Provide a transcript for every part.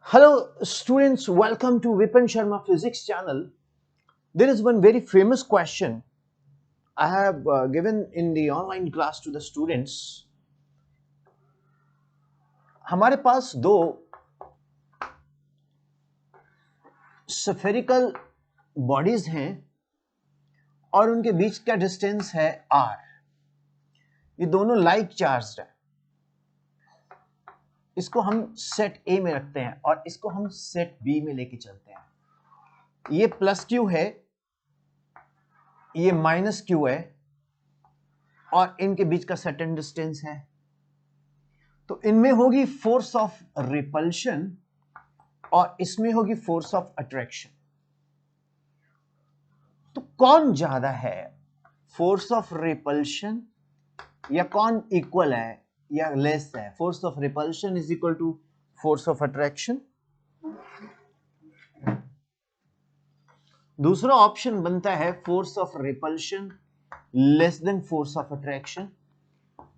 Hello students, welcome to Vipin Sharma Physics channel. There is one very famous question I have given in the online class to the students. हमारे पास दो spherical bodies हैं और उनके बीच का distance है r. ये दोनों like charged है. इसको हम सेट A में रखते हैं और इसको हम सेट B में लेके चलते हैं. ये प्लस Q है, ये माइनस Q है और इनके बीच का सर्टेन डिस्टेंस है. तो इनमें होगी फोर्स ऑफ रिपल्शन और इसमें होगी फोर्स ऑफ अट्रैक्शन. तो कौन ज्यादा है, फोर्स ऑफ रिपल्शन या कौन इक्वल है या लेस है? Force of repulsion is equal to force of attraction. दूसरा ऑप्शन बनता है force of repulsion less than force of attraction.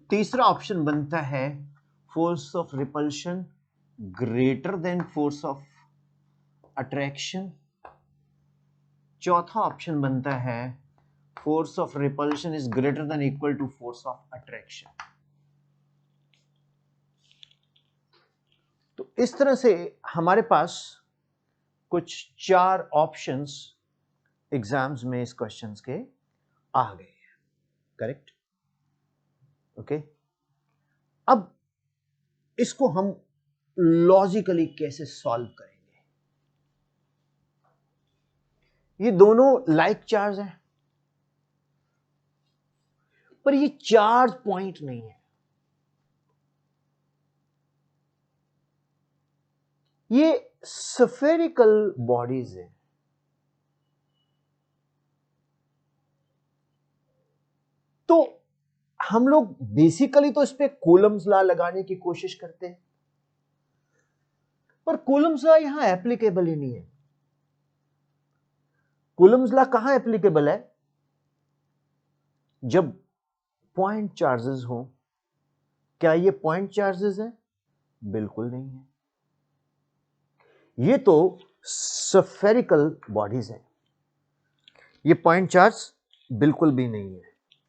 तीसरा ऑप्शन बनता है force of repulsion greater than force of attraction. चौथा ऑप्शन बनता है force of repulsion is greater than equal to force of attraction. तो इस तरह से हमारे पास कुछ चार ऑप्शंस एग्जाम्स में इस क्वेश्चंस के आ गए हैं. करेक्ट? ओके. अब इसको हम लॉजिकली कैसे सॉल्व करेंगे? ये दोनों लाइक चार्ज हैं पर ये चार्ज पॉइंट नहीं है. ये स्फेरिकल बॉडीज है. तो हम लोग बेसिकली तो इस पे कूलम्स लॉ लगाने की कोशिश करते हैं पर कूलम्स लॉ यहां एप्लीकेबल ही नहीं है. कूलम्स लॉ कहां एप्लीकेबल है? जब पॉइंट चार्जेस हो. क्या ये पॉइंट चार्जेस है? बिल्कुल नहीं है. ये तो स्फेरिकल बॉडीज हैं. ये पॉइंट चार्ज बिल्कुल भी नहीं है.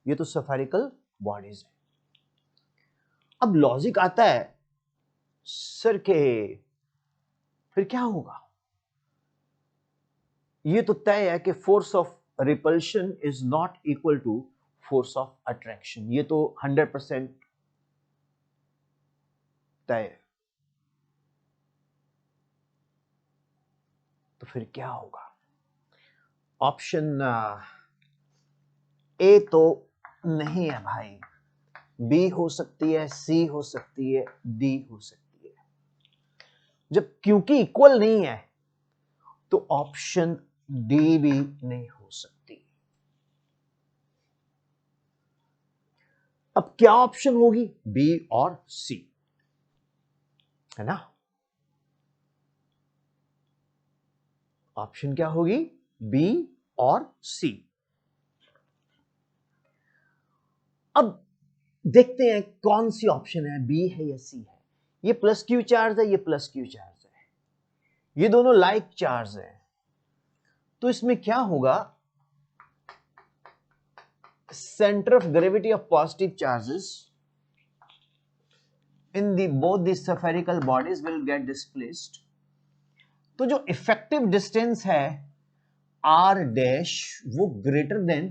ये तो स्फेरिकल बॉडीज है. अब लॉजिक आता है सर के फिर क्या होगा? ये तो तय है कि force of repulsion is not equal to force of attraction. ये तो 100% तय है. तो फिर क्या होगा? ऑप्शन ए तो नहीं है भाई. बी हो सकती है, सी हो सकती है, डी हो सकती है. जब क्योंकि इक्वल नहीं है तो ऑप्शन डी भी नहीं हो सकती. अब क्या ऑप्शन होगी? बी और सी, है ना? ऑप्शन क्या होगी? बी और सी. अब देखते हैं कौन सी ऑप्शन है, बी है या सी है. ये प्लस क्यू चार्ज है, ये प्लस क्यू चार्ज है. ये दोनों लाइक चार्ज है. तो इसमें क्या होगा? Centre of gravity of positive charges in both the spherical bodies will get displaced. तो जो इफेक्टिव डिस्टेंस है r डैश वो ग्रेटर देन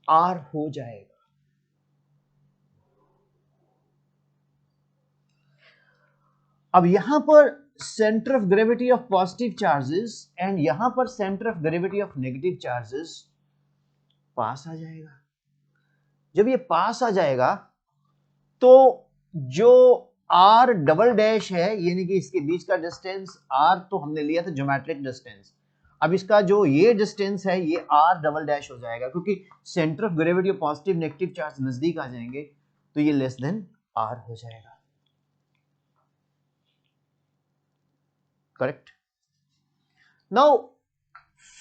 r हो जाएगा. अब यहां पर centre of gravity of positive charges and यहां पर centre of gravity of negative charges पास आ जाएगा. जब ये पास आ जाएगा तो जो r डबल डैश है यानी कि इसके बीच का डिस्टेंस r तो हमने लिया था ज्योमेट्रिक डिस्टेंस. अब इसका जो ये डिस्टेंस है ये r डबल डैश हो जाएगा क्योंकि centre of gravity of positive negative charge नजदीक आ जाएंगे तो ये लेस देन r हो जाएगा. Correct? Now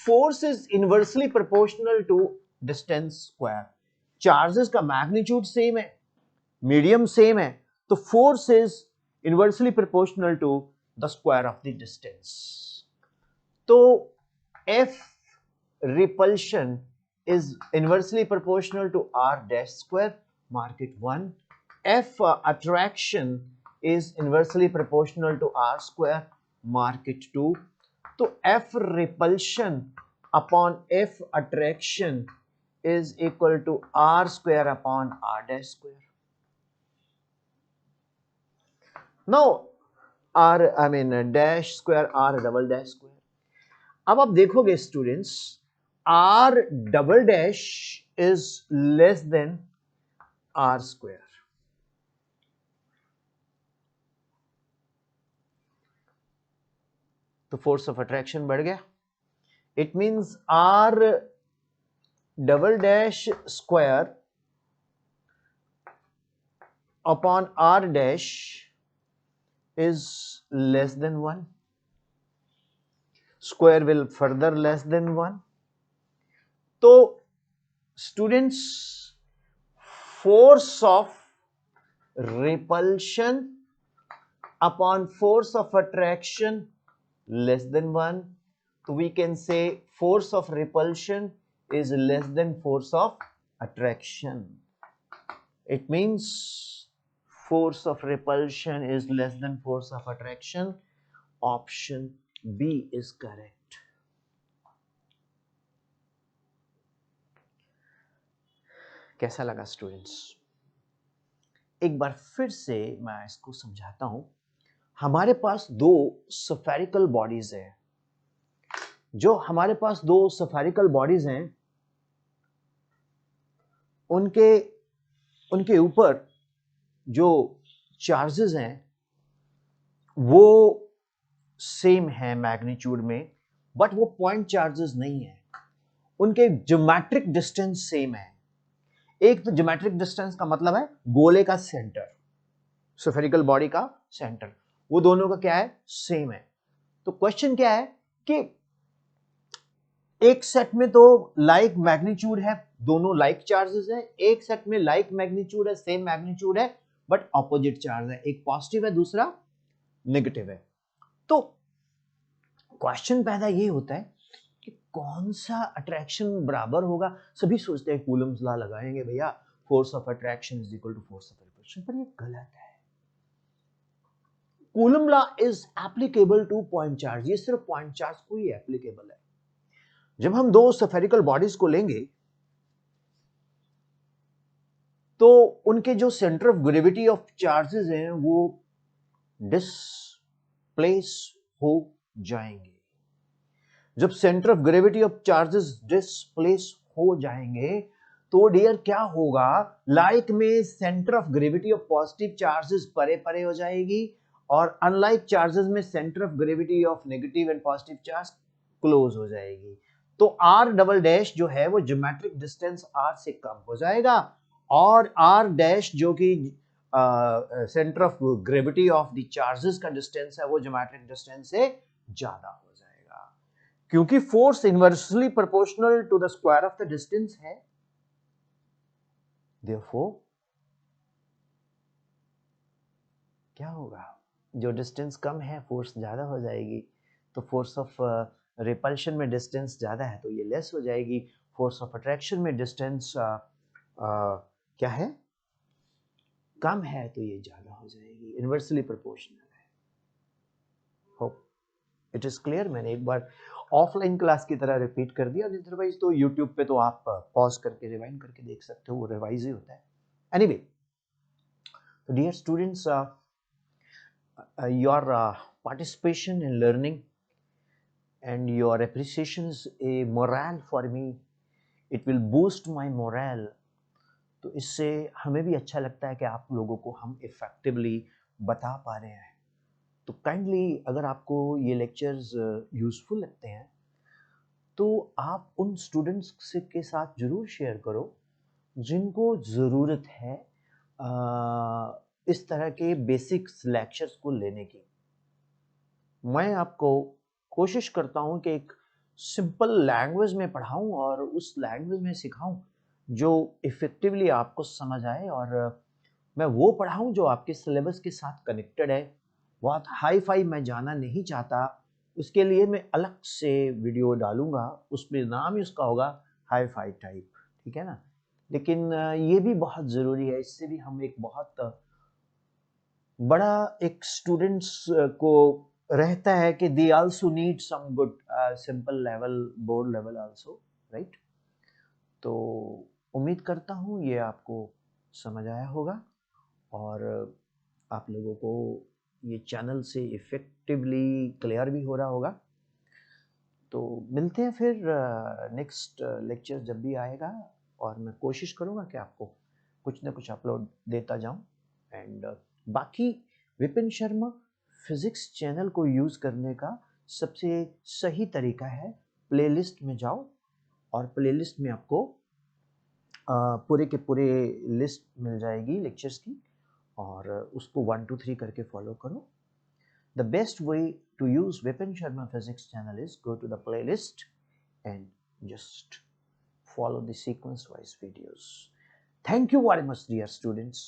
force is inversely proportional to distance square. Charges का मैग्नीट्यूड सेम है, मीडियम सेम है, तो force is inversely proportional to the square of the distance. तो F repulsion is inversely proportional to R dash square, mark it 1. F attraction is inversely proportional to R square, mark it 2. तो F repulsion upon F attraction is equal to R square upon R dash square. Now dash square R double dash square. अब आप देखोगे students, R double dash is less than R square. तो force of attraction बढ़ गया। It means R double dash square upon R dash is less than 1, square will further less than 1. तो students, force of repulsion upon force of attraction less than 1. So we can say force of repulsion is less than force of attraction. It means force of repulsion is less than force of attraction. Option B is correct. कैसा लगा students? एक बार फिर से मैं इसको समझाता हूं। हमारे पास दो स्फेरिकल बॉडीज हैं। जो हमारे पास दो स्फेरिकल बॉडीज हैं, उनके ऊपर जो चार्जेस हैं वो सेम है मैग्नीट्यूड में, बट वो पॉइंट चार्जेस नहीं है। उनके ज्योमेट्रिक डिस्टेंस सेम है। एक तो ज्योमेट्रिक डिस्टेंस का मतलब है गोले का सेंटर, स्फेरिकल बॉडी का सेंटर, वो दोनों का क्या है, सेम है। तो क्वेश्चन क्या है कि एक सेट में तो लाइक मैग्नीट्यूड है, दोनों लाइक चार्जेस है। एक सेट में लाइक मैग्नीट्यूड है, सेम मैग्नीट्यूड है, बट ऑपोजिट चार्ज है। एक पॉजिटिव है, दूसरा नेगेटिव है। तो क्वेश्चन पैदा ये होता है कि कौन सा अट्रैक्शन बराबर होगा। सभी सोचते हैं कूलम्स लॉ लगाएंगे भैया, force of attraction is equal to force of repulsion, पर ये गलत है। Coulomb law is applicable to point charge, ये सिर्फ पॉइंट चार्ज को ही एप्लीकेबल है। जब हम दो स्फेरिकल बॉडीज को लेंगे तो उनके जो centre of gravity of charges हैं वो डिस्प्लेस हो जाएंगे। जब centre of gravity of charges displace हो जाएंगे तो डियर क्या होगा, लाइक में centre of gravity of positive charges परे परे हो जाएगी, और अनलाइक चार्जेस में centre of gravity of negative and positive charge close हो जाएगी। तो आर डबल डैश जो है वो ज्योमेट्रिक डिस्टेंस आर से कम हो जाएगा, और आर डैश जो कि centre of gravity of the charges का डिस्टेंस है वो ज्योमेट्रिक डिस्टेंस से ज्यादा हो जाएगा। क्योंकि force inversely proportional to the square of the distance है, देयरफॉर क्या होगा, जो डिस्टेंस कम है फोर्स ज्यादा हो जाएगी। तो फोर्स ऑफ रिपल्शन में डिस्टेंस ज्यादा है तो ये लेस हो जाएगी। फोर्स ऑफ अट्रैक्शन में डिस्टेंस क्या है, कम है तो ये ज्यादा हो जाएगी। इनवर्सली प्रोपोर्शनल है। Hope it is clear. मैंने एक बार ऑफलाइन क्लास की तरह रिपीट कर दिया, अदरवाइज तो यूट्यूब पे तो आप पॉज करके रिवाइंड करके देख सकते हो, वो रिवाइज ही होता है। एनीवे, तो dear students, your participation in learning and your appreciation is a morale for me. It will boost my morale. तो इससे हमें भी अच्छा लगता है कि आप लोगों को हम इफेक्टिवली बता पा रहे हैं। तो काइंडली अगर आपको ये लेक्चर्स यूजफुल लगते हैं तो आप उन स्टूडेंट्स के साथ जरूर शेयर करो जिनको ज़रूरत है इस तरह के बेसिक्स लेक्चर्स को लेने की। मैं आपको कोशिश करता हूं कि एक सिंपल लैंग्वेज में पढ़ाऊं और उस लैंग्वेज में सिखाऊं जो इफेक्टिवली आपको समझ आए, और मैं वो पढ़ाऊं जो आपके सिलेबस के साथ कनेक्टेड है, बहुत हाई फाई मैं जाना नहीं चाहता, उसके लिए मैं अलग से वीडियो डालूंगा, उसमें नाम ही उसका होगा हाई फाई टाइप, ठीक है ना। लेकिन ये भी बहुत ज़रूरी है, इससे भी हम एक बहुत बड़ा एक स्टूडेंट्स को रहता है कि they also need some good simple level, board level also, right. तो उम्मीद करता हूँ ये आपको समझ आया होगा और आप लोगों को ये चैनल से इफ़ेक्टिवली क्लियर भी हो रहा होगा। तो मिलते हैं फिर नेक्स्ट लेक्चर जब भी आएगा, और मैं कोशिश करूँगा कि आपको कुछ ना कुछ अपलोड देता जाऊँ। एंड बाकी विपिन शर्मा फिज़िक्स चैनल को यूज़ करने का सबसे सही तरीका है, प्लेलिस्ट में जाओ और प्लेलिस्ट में आपको पूरे के पूरे लिस्ट मिल जाएगी लेक्चर्स की, और उसको 1 2 3 करके फॉलो करो। The best way to use Vipin Sharma Physics channel is go to the playlist and just follow the sequence wise videos. Thank you very much, dear students.